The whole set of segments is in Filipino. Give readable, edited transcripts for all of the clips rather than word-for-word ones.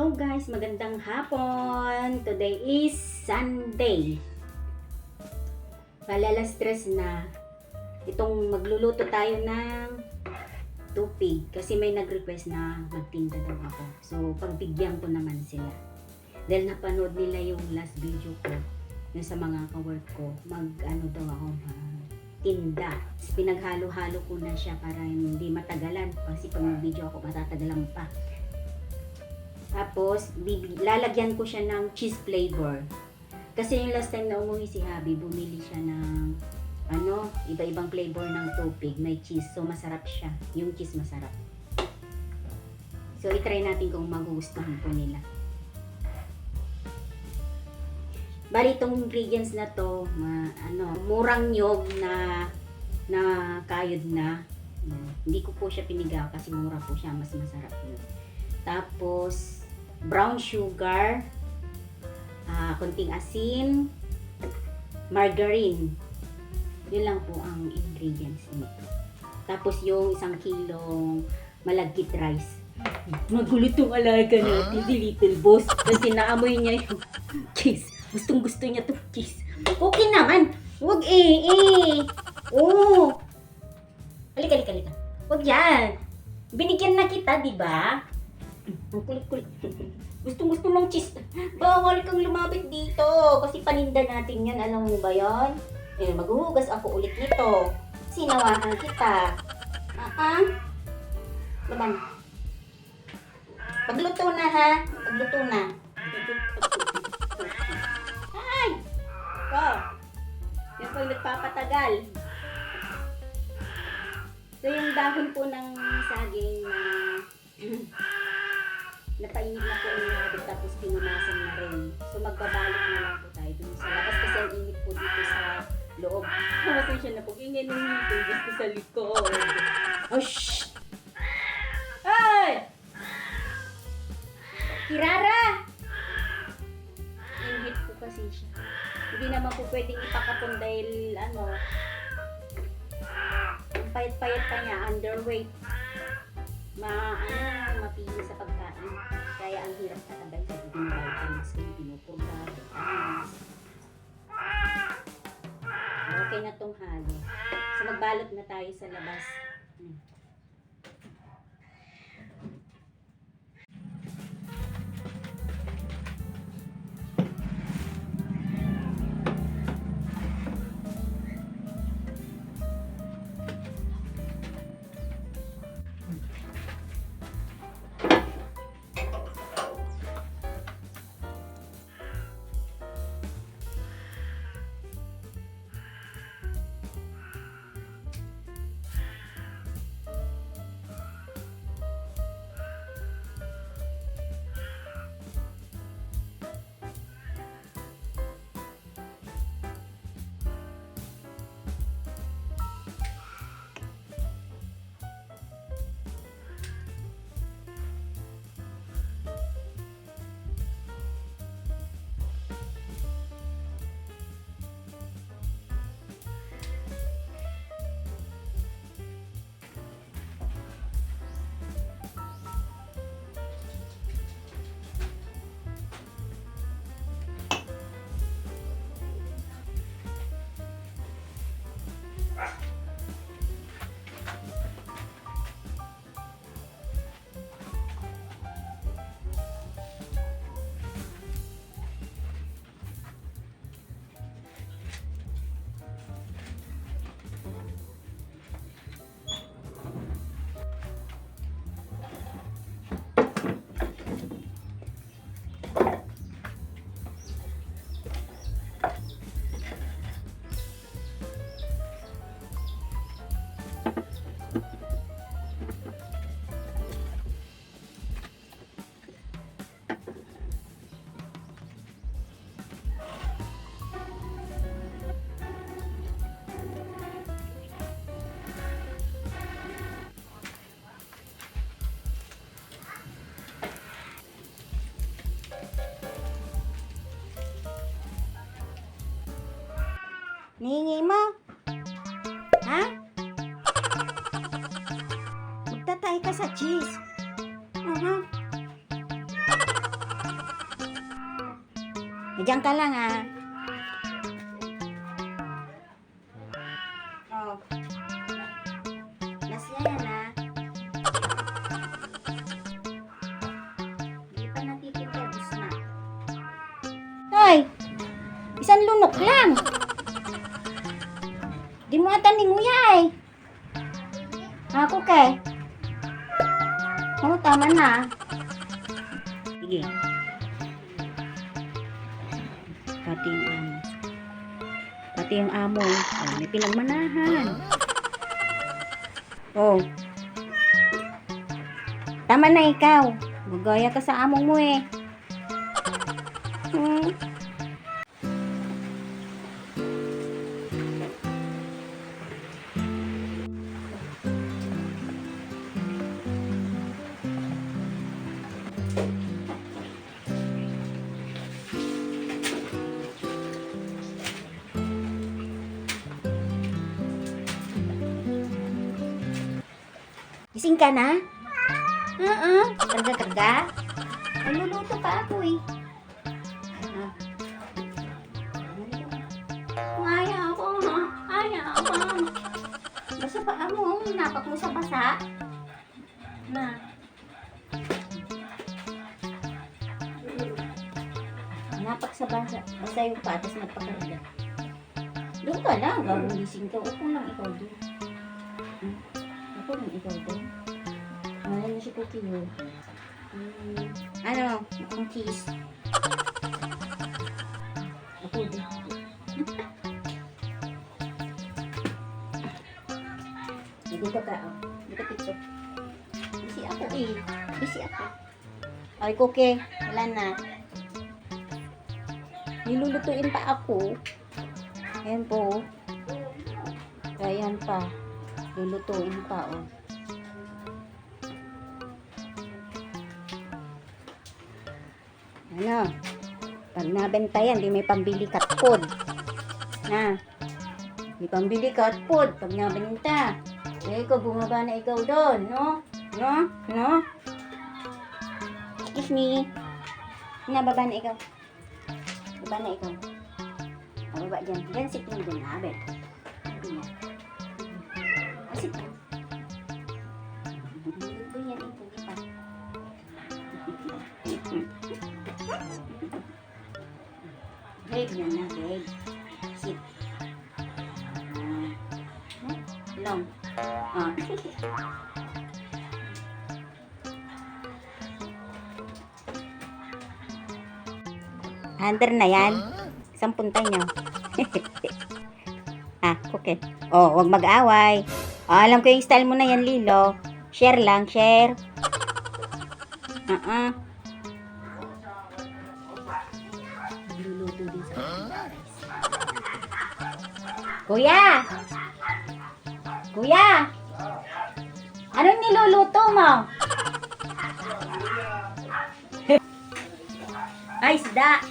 Hello guys, magandang hapon. Today is Sunday. Palalas stress na. Itong magluluto tayo ng tupig kasi may nag-request na magtinda daw ako. So pagbigyan ko naman sila. Dahil napanood nila yung last video ko, yung sa mga ka-work ko, daw ako tinda. Pinaghalo-halo ko na siya para hindi matagalan kasi pag mag-video ako matatagalan pa. Tapos, lalagyan ko siya ng cheese flavor. Kasi yung last time na umuwi si Habi, bumili siya ng iba-ibang flavor ng tupig. May cheese. So, masarap siya. Yung cheese masarap. So, itry natin kung magugustuhan po nila. Bali, itong ingredients na to, murang nyog na kayod na. Hindi ko po siya pinigaw kasi mura po siya. Mas masarap yun. Tapos, brown sugar, konting asin, margarine. Yun lang po ang ingredients nito. Tapos yung 1 kilong malagkit rice. Magulo tong alaga natin, si Little Boss. Kasi naamoy niya yung cheese. Gustong gusto niya tong cheese. Okay naman. Huwag Oo. Halika. Huwag yan. Binigyan na kita, di ba? Ang kulit-kulit. Gustong-gusto ng cheese. Bawal kang lumapit dito. Kasi paninda natin yan. Alam mo ba yan? Maghuhugas ako ulit nito. Sinawahan kita. Laban. Pagluto na ha. Pagluto na. Ay! Yan po yung nagpapatagal. So yung dahon po ng saging na napainit na po yung natin tapos pinunasan na rin. So magbabalot na lang po tayo dun sa labas kasi ang init po dito sa loob. Pasensya na po. Ingay nung nito gusto sa likod. Oh, shh! Ay! Kirara! Inhit po kasi siya. Hindi naman po pwedeng ipakapon dahil ang payat-payat pa niya, underweight. Mapili sa pagkain. Kaya ang hirap katabay sa bibing vitamins kung pinupurga, vitamins. Okay na tong halo. So magbalot na tayo sa labas. Nihingi mo? Ha? Magtatay ka sa cheese. Diyan ka lang ah. Oh. Nasya yan ah. Hindi pa natitibos na. Hoy! Isang lunok lang. Di mo ata ninguyay. Ako kay. Oh, tama na. Sige. Pati yung amo. Oh, may pinagmanahan. Oh. Tama na ikaw. Magaya ka sa among mo eh. Gising ka na? Karga-karga? Naluluto pa ako eh. Ayaw ako. Basta pa mo, napak mo sa basa. Na. Napak sa basa. Basta yung patas magpakarga. Doon ka lang. Gawang gising ka. Upo lang ikaw doon. Ako lang ikaw doon. Mahalin na si Cookie yun. Ano? Ang kiss. Ako din. Dito ka, oh. Dito pito. Busy ako eh. Busy ako. Ay, Cookie. Wala na. Nilulutuin pa ako. Ayan po. Ayan pa. Lulutuin pa, oh. Ano? Pag nabenta yan, di may pambili cat food. Na. May pambili cat food pag nabenta. Eh, ikaw, bumaba na ikaw doon, no? No? Excuse me. Baba na ikaw. Baba na ikaw. Baba dyan. Dyan, sitting dyan, abet. Sit down. Ito yan, ito pa. Babe yan na, babe. Sit. Long. Under na yan. Isang punta nyo. Okay. Oh, wag mag-away. Alam ko yung style mo na yan, Lilo. Share lang, share. Luluto din sa Kuya! Kuya! Anong niluluto mo? Ay, isda!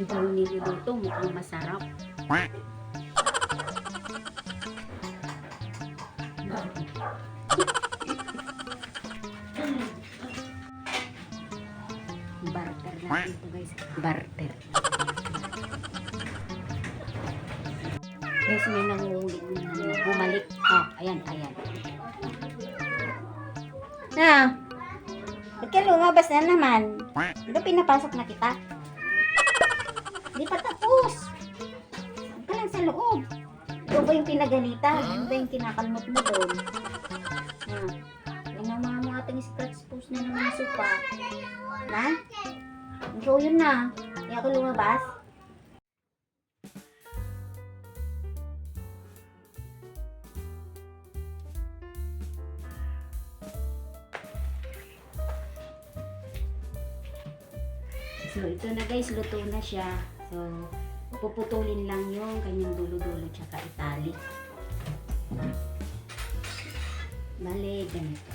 Ito yung niluluto, mukhang masarap. Barter natin ito, guys. Barter. Guys, may nangulit na bumalik. Oh, ayan. Ba't ka lumabas na naman? Ito pinapasok na kita. Hindi pa tapos. Huwag ka lang sa loob. Ito ba yung pinagalitan? Ano ba yung kinakalmot mo doon? Yan ang mga ating scratch post na naman sa sopa. Na? So yun na. Hindi ako lumabas. So, ito na guys, luto na siya. So, puputulin lang yung kanyang dulo-dulo tsaka itali. Bale, ganito.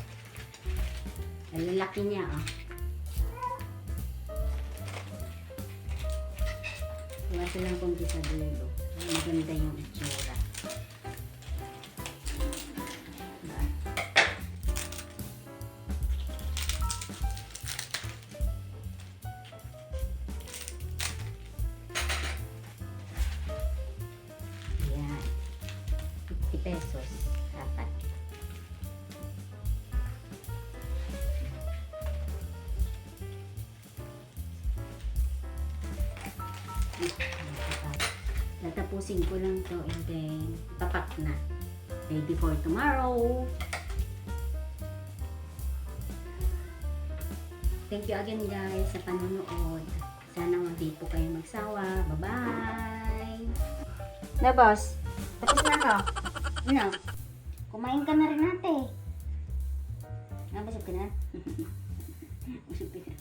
Ang lalaki niya, oh. Iwasan lang kung di sa dulo. Maganda yung itsura. pesos. Apat. Tatapusin ko lang to and then tapat na. Ready for tomorrow. Thank you again guys sa panonood. Sana hindi po kayo magsawa. Bye-bye! Na boss, tapos na ako. Ano? Kumain ka na rin ate. Busog ka na? Busog ka na.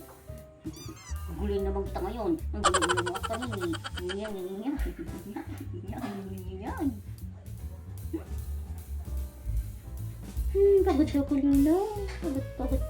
Gulay naman kita ngayon. Ang gulay mo ako kanini. Yan. Pagod ako lilo. Pagod.